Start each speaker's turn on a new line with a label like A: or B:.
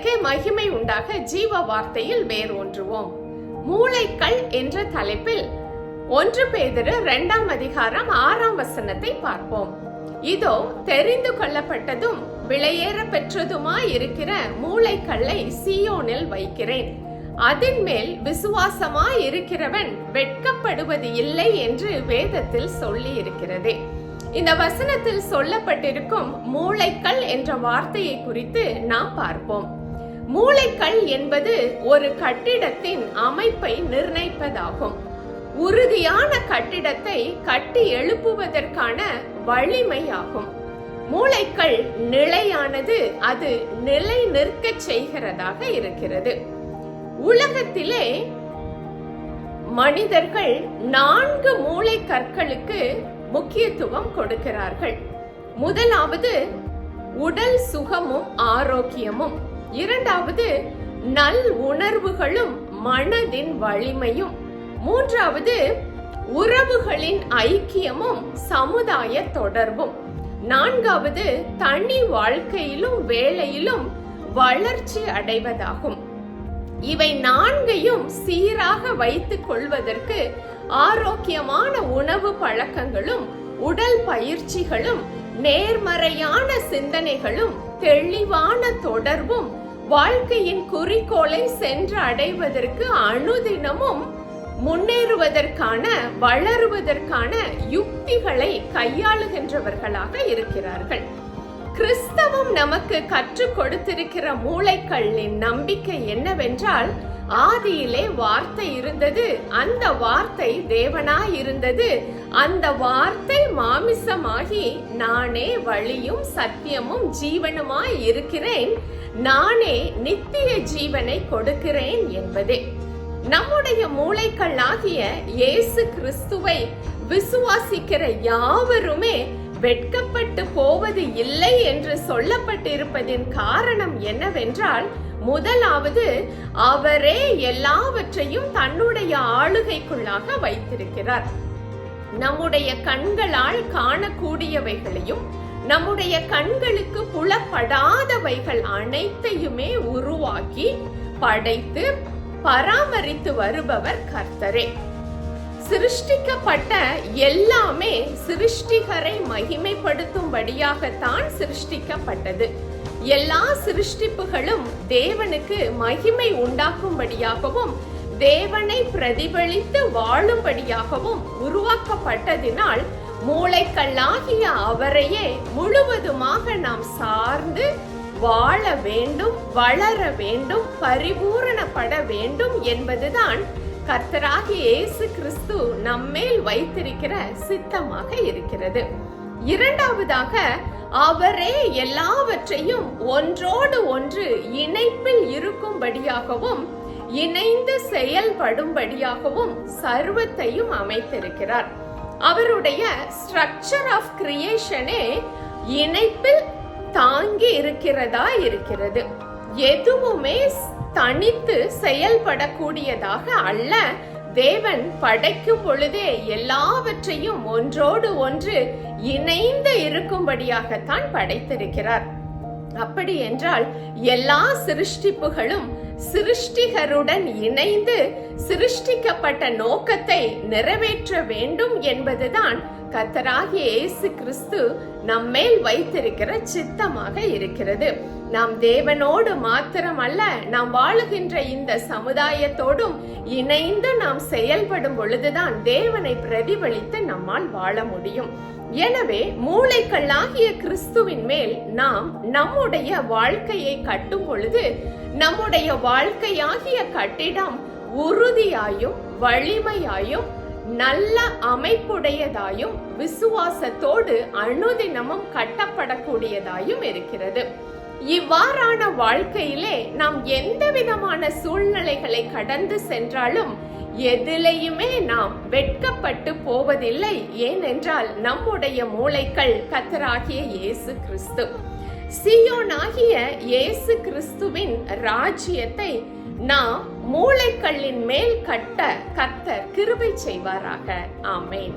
A: தேவனுக்கே மகிமை உண்டாக ஜீவ வார்த்தையில் வேரூன்றுவோம். மூளைக்கல் என்ற தலைப்பில் 1 பேதுரு 2 அதிகாரம் 6 பார்ப்போம். இதோ தெரிந்து கொள்ளப்பட்டதும் விலையேற பெற்றதுமாய் இருக்கிற மூளைக்கல்லை சீயோனில் வைக்கிறேன், அதன் மேல் விசுவாசமாய் இருக்கிறவன் வெட்கப்படுவது இல்லை என்று வேதத்தில் சொல்லி இருக்கிறது. இந்த வசனத்தில் சொல்லப்பட்டிருக்கும் மூளைக்கல் என்ற வார்த்தையை குறித்து நாம் பார்ப்போம். மூளைக்கல் என்பது ஒரு கட்டிடத்தின் அமைப்பை நிர்ணயிப்பதாகும். உறுதியான கட்டிடத்தை கட்டி எழுப்புவதற்கான வலிமையாகும். மூளைக்கல் நிலையானது, அது நிலை நிற்க செய்கிறதாக இருக்கிறது. உலகத்திலே மனிதர்கள் 4 மூளை கற்களுக்கு முக்கியத்துவம் கொடுக்கிறார்கள். முதலாவது உடல் சுகமும் ஆரோக்கியமும், இரண்டாவது நல் உணர்வுகளும் மனதின் வலிமையும், மூன்றாவது உறவுகளின் ஐக்கியமும் சமுதாய தொடர்பும், நான்காவது தனி வாழ்க்கையிலும் வேலையிலும் வளர்ச்சி அடைவதாகும். இவை 4ஐயும் சீராக வைத்துக் கொள்வதற்கு ஆரோக்கியமான உணவு பழக்கங்களும் உடல் பயிற்சிகளும் நேர்மறையான சிந்தனைகளும் தெளிவான தொடர்பும் வாழ்க்கையின் குறிக்கோளை சென்று அடைவதற்கு அனுதினமும் முன்னேறுவதற்கான வளருவதற்கான யுக்திகளை கையாளுகின்றவர்களாக இருக்கிறார்கள். கிறிஸ்தவம் நமக்கு கற்றுக் கொடுத்திருக்கிற மூளைக்கல்லின் நம்பிக்கை என்னவென்றால், ஆதியிலே வார்த்தை இருந்தது, அந்த வார்த்தை தேவனாய் இருந்தது, அந்த வார்த்தை மாமிசமாகி நானே வழியும் சத்தியமும் ஜீவனுமாய் இருக்கிறேன், நானே நித்திய ஜீவனை கொடுக்கிறேன் என்பதே. நம்முடைய மூளைக்கல்லாகிய இயேசு கிறிஸ்துவை விசுவாசிக்கிற யாவருமே வெட்கப்பட்டு போவது இல்லை என்று சொல்லப்பட்டிருப்பதின் காரணம் என்னவென்றால், முதலாவது அவரே எல்லாவற்றையும் தன்னுடைய ஆளுகைக்குள்ளாக வைத்திருக்கிறார். நம்முடைய கண்களால் காணக்கூடியவைகளையும் நம்முடைய கண்களுக்கு புலப்படாதவைகள் அனைத்தையுமே உருவாக்கி படைத்து பராமரித்து வருபவர் கர்த்தரே. சிருஷ்டிக்கப்பட்ட எல்லாமே சிருஷ்டிகரை மகிமைப்படுத்தும்படியாகத்தான் சிருஷ்டிக்கப்பட்டது. எல்லா சிருஷ்டிப்புகளும் தேவனுக்கு மகிமை உண்டாக்கும்படியாகவும் தேவனை பிரதிபலித்து வாழும்படியாகவும் உருவாக்கப்பட்டதினால் மூளைக்கல்லாகிய அவரையே முழுவதுமாக நாம் சார்ந்து வாழ வேண்டும், வளர வேண்டும், பரிபூரணப்பட வேண்டும் என்பதுதான் கர்த்தராகிய இயேசு கிறிஸ்து நம்மேல் வைத்திருக்கிற சித்தமாக இருக்கிறது. இரண்டாவதாக, அவரே எல்லாவற்றையும் ஒன்றோடு ஒன்று இணைப்பில் இருக்கும்படியாகவும் இணைந்து செயல்படும்படியாகவும் சர்வத்தையும் அமைத்திருக்கிறார். அவருடைய ஸ்ட்ரக்சர் ஆஃப் கிரியேஷனே இணைப்பில் தாங்கி இருக்கிறதா இருக்கிறது. எதுவுமே தனித்து செயல்படக்கூடியதாக அல்ல. தேவன் படைக்கும் பொழுதே எல்லாவற்றையும் ஒன்றோடு ஒன்று இணைந்து இருக்கும்படியாகத்தான் படைத்திருக்கிறார். அப்படி என்றால் எல்லா சிருஷ்டிப்புகளும் சிருஷ்டிகருடன் இணைந்து சிருஷ்டிக்கப்பட்ட நோக்கத்தை நிறைவேற்ற வேண்டும் என்பதுதான் கர்த்தராகிய இயேசு கிறிஸ்து நம்மேல் வைத்திருக்கிற சித்தமாக இருக்கிறது. நாம் தேவனோடு மாத்திரமல்ல, நாம் வாழுகின்ற இந்த சமுதாயத்தோடும் இணைந்து நாம் செயல்படும் பொழுதுதான் தேவனை பிரதிபலித்து நம்மால் வாழ முடியும். எனவே மூளைக்கல்லாகிய கிறிஸ்துவின் மேல் நாம் நம்முடைய வாழ்க்கையை கட்டும் பொழுது நம்முடைய வாழ்க்கையாகிய கட்டிடம் உறுதியாயும் வலிமையாயும் நல்ல அமைப்புடையதாயும் விசுவாசத்தோடு அனுதினமும் கட்டப்படக்கூடியதாயும் இருக்கிறது. இவ்வாறான வாழ்க்கையிலே நாம் எந்த விதமான சூழ்நிலைகளை கடந்து சென்றாலும் எதிலையுமே நாம் வெட்கப்பட்டு போவதில்லை. ஏனென்றால் நம்முடைய மூளைக்கல் கர்த்தராகிய இயேசு கிறிஸ்து. சீயோனாகிய இயேசு கிறிஸ்துவின் ராஜ்யத்தை நாம் மூளைக்கல்லின் மேல் கட்ட கர்த்தர் கிருபை செய்வாராக. ஆமென்.